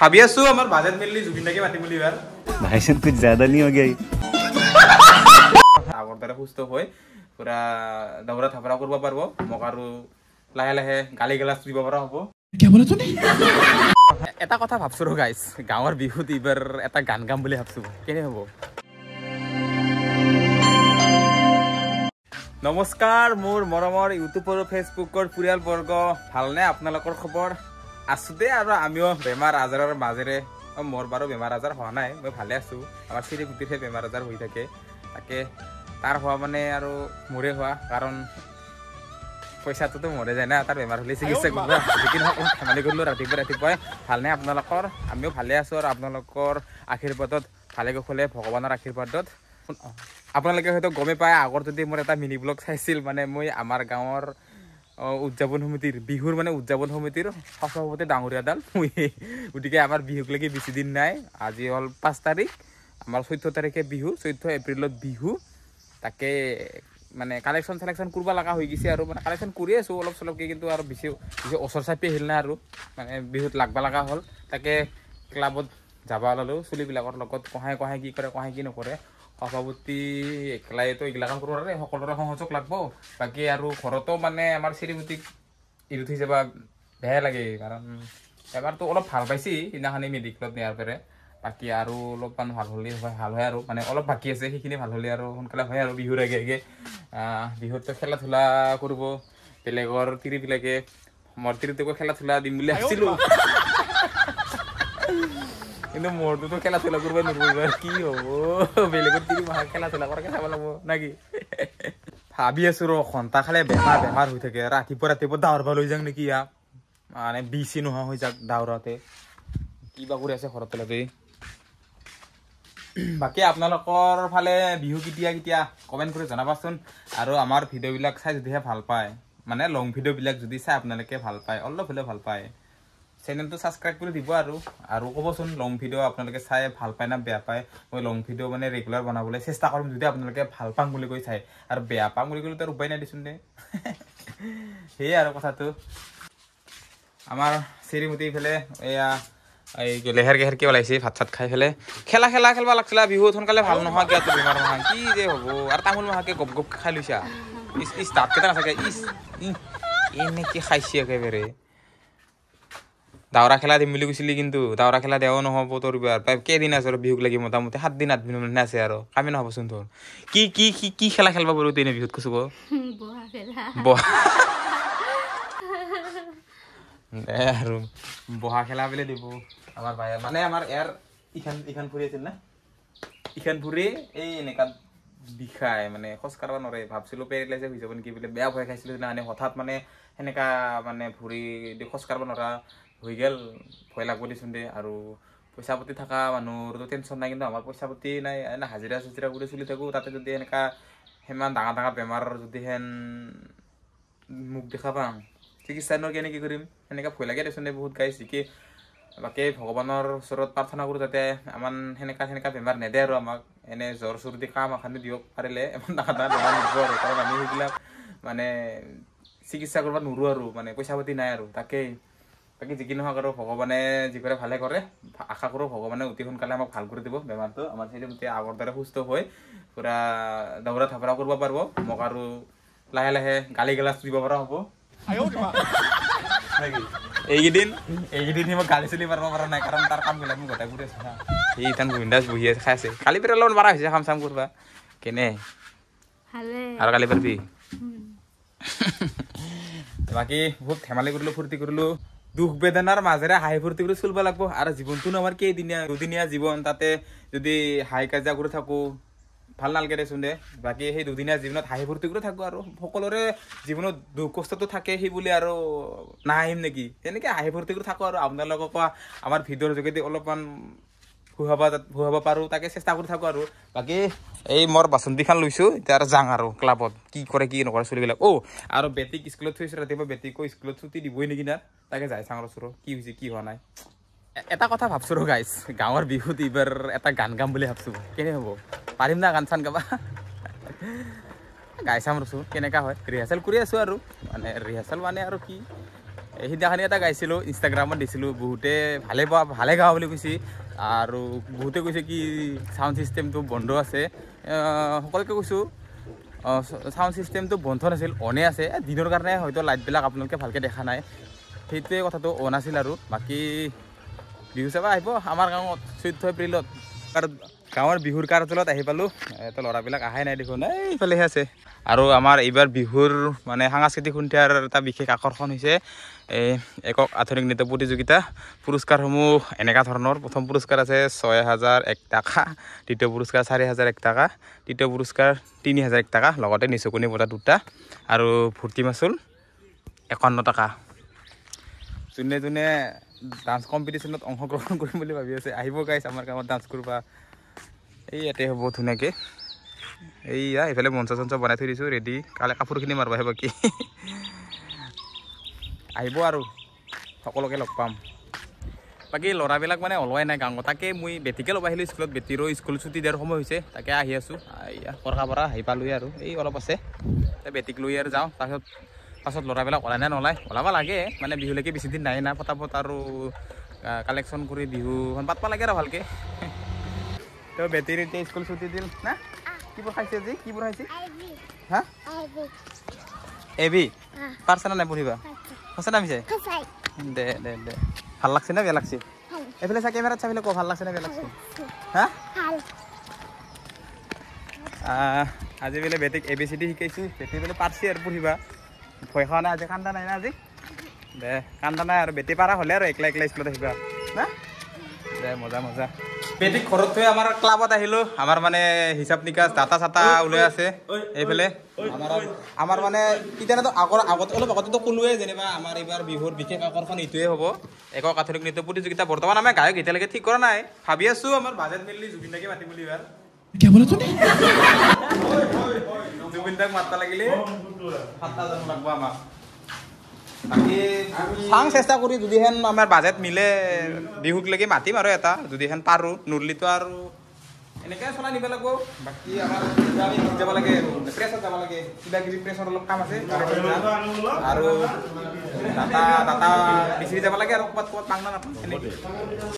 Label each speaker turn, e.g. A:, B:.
A: ভাবি আছো আমাৰ বাজেট মিলি জুবিন দাকে মাতিম বুলি এবাৰ
B: भाई साहब कुछ ज्यादा नहीं हो गया
A: আগৰ দৰে সুস্থ হৈ পুৰা দৌৰা থাপৰা কৰিব পাৰিব মোক আৰু লাহে লাহে গালি গেলাচ দিব পৰা হ'ব কি বলে তুমি এটা কথা ভাবছো ৰ গাইস গাঁৱৰ বিহুত এইবাৰ এটা গান গাম বুলি ভাবছো কেনে হ'ব নমস্কাৰ মোৰ মৰমৰ ইউটিউব আৰু ফেচবুকৰ পৰিয়াল বৰ্গ ভালনে আপোনালোকৰ খবৰ আছো দে আৰু আমিও বেমাৰ আজাৰৰ মাজেৰে মোৰ বাৰু বেমাৰ আজাৰ হোৱা নাই মই ভালে আছো আমাৰ চিৰি গুটিতে বেমাৰ আজাৰ হৈ থাকে তাকে তাৰ হোৱা মানে আৰু মোৰে হোৱা কাৰণ পইচাটোতো মৰে যায় না তাৰ বেমাৰ হ'লে চিকিৎসা কৰিব যিকিন ধেমালি কৰিলোঁ ৰাতিপুৱাই ভালনে আপোনালোকৰ আমিও ভালে আছোঁ আৰু আপোনালোকৰ আশীৰ্বাদত ভালে কুশলে ভগৱানৰ আশীৰ্বাদত আপোনালোকে হয়তো গমে পায় আগৰ যদি মোৰ এটা মিনি ব্লগ চাইছিল মানে মই আমাৰ গাঁৱৰ উদযাপন সমিতিৰ বিহুৰ মানে উদযাপন সমিতিৰ সভাপতি ডাঙৰীয়াডাল গতিকে আমাৰ বিহুক লাগি বেছি দিন নাই আজি হ'ল 5 তাৰিখ আমাৰ 14 তাৰিখে বিহু 14 এপ্ৰিলত বিহু তাকে মানে কালেকশ্যন কৰিব লগা হৈ গৈছে আৰু মানে কালেকশ্যন কৰি আছোঁ অলপ চলপকৈ কিন্তু আৰু বেছি ওচৰ চাপি আহিল না আৰু মানে বিহুত লাগবা লগা হ'ল তাকে ক্লাবত যাব ওলালোঁ চলিবিলাকৰ লগত কহাই কি কৰে কহাই কি নকৰে সভাপতি একলাইতো এইগিলাখন কৰিব নোৱাৰে সকলোৰে সহযোগ লাগব বাকী আৰু ঘৰতো মানে আমাৰ চিৰিগুটিক এৰি থৈ যাবা বেয়া লাগে কাৰণ এবাৰতো অলপ ভাল পাইছি সিদিনাখনি মেডিকেলত নিয়াৰ পৰে বাকী আৰু অলপমান ভাল হ'লে ভাল হয় আৰু মানে অলপ বাকী আছে সেইখিনি ভাল হ'লে আৰু সোনকালে হয় আৰু বিহুৰ আগে বিহুততো খেলা ধূলা কৰিব বেলেগৰ তিৰিবিলাকে মোৰ তিৰিটোকো খেলা ধূলা দিম বুলি ভাবিছিলোঁ কিন্তু মোৰটোতো খেলা ধূলা কৰিব নোৱাৰিব কি হ'ব বেলেগৰ তিৰি মাহা খেলা ধূলা কৰাকে চাব লাগিব নাকি ভাবি আছো ৰ ঘণ্টা খালে বেমাৰ হৈ থাকে ৰাতিপুৱা দাউৰবা লৈ যাওঁ নেকি ইয়াক মানে বিচি নোহোৱা হৈ যাক দাউৰতে কিবা কৰি আছে ঘৰত লাগে বাকী আপোনালোকৰ ফালে বিহু কেতিয়া কমেণ্ট কৰি জনাবাচোন আৰু আমাৰ ভিডিঅ'বিলাক চাই যদিহে ভাল পায় মানে লং ভিডিঅ'বিলাক যদি চাই আপোনালোকে ভাল পায় অলপ হ'লেও ভাল পায় চেনেলটো ছাবস্ক্ৰাইব কৰি দিব আৰু ক'বচোন লং ভিডিঅ' আপোনালোকে চাই ভাল পায় না বেয়া পায় মই লং ভিডিঅ' মানে ৰেগুলাৰ বনাবলৈ চেষ্টা কৰিম যদি আপোনালোকে ভাল পাম বুলি কৈ চাই আৰু বেয়া পাম বুলি ক'লে তাৰ উপায় নাই দিচোন দে সেয়ে আৰু কথাটো আমাৰ চিৰিমুটি ইফালে এয়া এই লেহেৰকে ওলাইছে ভাত চাত খাই ফেলে খেলা খেলব লাগছিল বিহুত সোনকালে ভাল নহয় কিয় বেমাৰ নহয় কি যে হ'ব আৰু তামোল মাহাকে গপ খাই লৈছা ইচ দাঁতকেইটা নাথাকে এনে কি খাইছি একেবাৰে দাউৰা খেলা দিম বুলি কৈছিলি কিন্তু দাউৰা খেলা দেও নহ'ব তোৰ প্ৰায় কেইদিন আছে আৰু বিহুক লাগি মোটামুটি 7 দিন 8 দিন মানে আছে আৰু কামে নহ'বচোন তোৰ কি খেলা খেলবা পাৰো তেনে বিহুত কৈছো আৰু বহা খেলা বুলি দিব আমাৰ ভাই মানে আমাৰ ইয়াৰ ইখান ফুৰি আছিল না ইখান ফুৰি এই এনেকা বিষায় মানে খোজ কাঢ়বা নোৱাৰে ভাবছিলোঁ পেৰেলাইজ হৈ যাব নেকি বোলে বেয়া ভয় খাইছিলোঁ না হঠাৎ মানে সেনেকা মানে ভৰি দি খোজ কাঢ়বা নোৱাৰা হৈ গ'ল ভয় লাগব দিচোন দে আৰু পইচা পাতি থকা মানুহৰতো টেনশ্যন নাই কিন্তু আমাৰ পইচা পাতি নাই এনে হাজিৰা কৰি চলি থাকোঁ তাতে যদি এনেকা সিমান ডাঙৰ বেমাৰ যদি হেন মুখ দেখা পাওঁ চিকিৎসানো কেনেকৈ কৰিম সেনেকৈ ভয় লাগে দেচোন দে বহুত গাইছ কি বাকী ভগৱানৰ ওচৰত প্ৰাৰ্থনা কৰোঁ যাতে আমাৰ সেনেকা বেমাৰ নেদে আৰু আমাক এনে জ্বৰ চৰ্দি কাম এখানি দিয়ক পাৰিলে ইমান ডাঙৰ বেমাৰ নিদিব আৰু কাৰণ আমি সেইবিলাক মানে চিকিৎসা কৰিব নোৱাৰোঁ আৰু মানে পইচা পাতি নাই আৰু তাকেই বাকী যি কি নহওক আৰু ভগৱানে যি কৰে ভালে কৰে আশা কৰোঁ ভগৱানে অতি সোনকালে আমাক ভাল কৰি দিব বেমাৰটো আমাৰ চিৰিমুটি আগৰ দৰে সুস্থ হৈ পূৰা দৌৰা থাপৰা কৰিব পাৰিব মোক আৰু লাহে লাহে গালি গেলাচ দিব পৰা হ'ব এইকেইদিন সি মোক গালি চলি মাৰিব পৰা নাই কাৰণ তাৰ কামবিলাক মই গোটাই কৰি আছো না সি ইথান বিন্দাছ বহি আছে খাই আছে কালি পেৰে অলপমান মাৰা হৈছে কাম চাম কৰবা কেনে আৰু কালি পাৰিবি বাকী বহুত ধেমালি কৰিলোঁ ফূৰ্তি কৰিলোঁ দুখ বেদনাৰ মাজেৰে হাঁহি ফূৰ্তি কৰি চলিব লাগিব আৰু জীৱনটোনো আমাৰ দুদিনীয়া জীৱন তাতে যদি হাঁহি কাজিয়া কৰি থাকোঁ ভাল নালাগে দেচোন দে বাকী সেই দুদিনীয়া জীৱনত হাঁহি ফূৰ্তি কৰি থাকোঁ আৰু সকলোৰে জীৱনত দুখ কষ্টটো থাকে সেই বুলি আৰু নাহিম নেকি তেনেকৈ হাঁহি ফূৰ্তি কৰি থাকোঁ আৰু আপোনালোকক আমাৰ ভিডিঅ'ৰ যোগেদি অলপমান ভুৱাব পাৰোঁ তাকে চেষ্টা কৰি থাকোঁ আৰু বাকী এই মোৰ বাচন্তিখন লৈছোঁ এতিয়া আৰু যাওঁ আৰু ক্লাবত কি কৰে কি নকৰে চলিবিলাক আৰু বেটিক স্কুলত থৈছোঁ ৰাতিপুৱা বেটিকো স্কুলত ছুটি দিবই নেকি না তাকে যাই চাওঁ ৰচোঁ কি হৈছে কি হোৱা নাই এটা কথা ভাবছোঁ ৰ গাইছ গাঁৱৰ বিহুত এইবাৰ এটা গান গাম বুলি ভাবছোঁ কেনে হ'ব পাৰিম না গান চান গাবা গাই চাম ৰচোঁ কেনেকুৱা হয় ৰিহাৰ্চেল কৰি আছোঁ আৰু মানে ৰিহাৰ্চেল মানে আৰু কি সিদিনাখনি এটা গাইছিলোঁ ইনষ্টাগ্ৰামত দিছিলোঁ বহুতে ভালে গাওঁ বুলি কৈছে আৰু বহুতে কৈছে কি চাউণ্ড ছিষ্টেমটো বন্ধ আছে সকলোকে কৈছোঁ চাউণ্ড ছিষ্টেমটো বন্ধ নাছিল অনে আছে দিনৰ কাৰণে হয়তো লাইটবিলাক আপোনালোকে ভালকৈ দেখা নাই সেইটোৱে কথাটো অন আছিল আৰু বাকী বিহু চাব আহিব আমাৰ গাঁৱত 14 এপ্ৰিলত আৰু গাঁৱৰ বিহুৰ কাৰ্যলত আহি পালোঁ তো ল'ৰাবিলাক আহাই নাই দেখোন এইফালেহে আছে আৰু আমাৰ এইবাৰ বিহুৰ মানে সাংস্কৃতিক সন্ধিয়াৰ এটা বিশেষ আকৰ্ষণ হৈছে একক আধুনিক নৃত্য প্ৰতিযোগিতা পুৰস্কাৰসমূহ এনেকুৱা ধৰণৰ প্ৰথম পুৰস্কাৰ আছে 6001 টকা দ্বিতীয় পুৰস্কাৰ 4001 টকা তৃতীয় পুৰস্কাৰ 3001 টকা লগতে নিচুকনি বঁটা 2টা আৰু ভৰ্তি মাচুল 51 টকা যোনে যোনে ডান্স কম্পিটিশ্যনত অংশগ্ৰহণ কৰিম বুলি ভাবি আছে আহিব গাইছ আমাৰ গাঁৱত ডান্স কৰবা এই ইয়াতে হ'ব ধুনীয়াকৈ এইয়া এইফালে মঞ্চ চঞ্চ বনাই থৈ দিছোঁ ৰেডি কালি কাপোৰখিনি মাৰিবহে বাকী আহিব আৰু সকলোকে লগ পাম বাকী ল'ৰাবিলাক মানে ওলোৱাই নাই গাঁৱত তাকে মই বেটিকে ল'ব আহিলোঁ স্কুলত বেটিৰো স্কুল ছুটি দিয়াৰ সময় হৈছে তাকে আহি আছোঁ এয়া পৰকাৰ পৰা আহি পালোঁহি আৰু এই অলপ আছে বেটিক লৈ আৰু যাওঁ পাছত ল'ৰাবিলাক ওলাই নে নোলায় ওলাব লাগে মানে বিহুলৈকে বেছি দিন নাই না পটাপট আৰু কালেকশ্যন কৰি বিহুখন পাতব লাগে আৰু ভালকৈ তো বেটিৰ এতিয়া স্কুল ছুটি দিল না কিবোৰ খাইছে আজি কিবোৰ খাইছে হা এবি পাৰছে না নাই পঢ়িবা সঁচা নামিছে দে দে দে ভাল লাগছে না বেয়া লাগছে এইফালে চা কেমেৰাত চাই ক ভাল লাগছে না বেয়া লাগছে হা আজি বোলে বেটিক ABCD শিকাইছোঁ বেটি বোলে পাৰছে আৰু পঢ়িবা ভয় খোৱা নাই আজি কান্দা নাই না আজি দে কান্দা নাই আৰু বেটি পাৰা হ'লে আৰু একলা স্কুলত আহিবা না দে মজা মজা বেটিক ঘৰত থৈ আমাৰ ক্লাবত আহিলোঁ আমাৰ মানে হিচাপ নিকাচ ডাটা চাটা ওলাই আছে এইফালে আমাৰ মানে ইতিয়াতো অলপ আগতেতো ক'লোৱে যেনিবা আমাৰ এইবাৰ বিহুৰ বিশেষ আকৰ্ষণ এইটোৱে হ'ব একক আধুনিক নৃত্য প্ৰতিযোগিতা বৰ্তমান আমি গায়ক এতিয়ালৈকে ঠিক কৰা নাই ভাবি আছোঁ আমাৰ বাজেট মিলি জুবিন দাকে মাতিম বুলি এইবাৰ জুবিন দাক মাতবা লাগিলে 7টা জন লাগব আমাক বাকী চাং চেষ্টা কৰি যদিহেন আমাৰ বাজেট মিলে বিহুক লাগি মাতিম আৰু এটা যদিহেন পাৰোঁ নৰলিতো আৰু এনেকৈ চলাই নিব লাগিব বাকী আমাৰ আমি যাব লাগে প্ৰেছত যাব লাগে কিবা কিবি প্ৰেছৰ অলপ কাম আছে আৰু ডাটা বিচাৰি যাব লাগে আৰু ক'ৰবাত পাং না নাপাং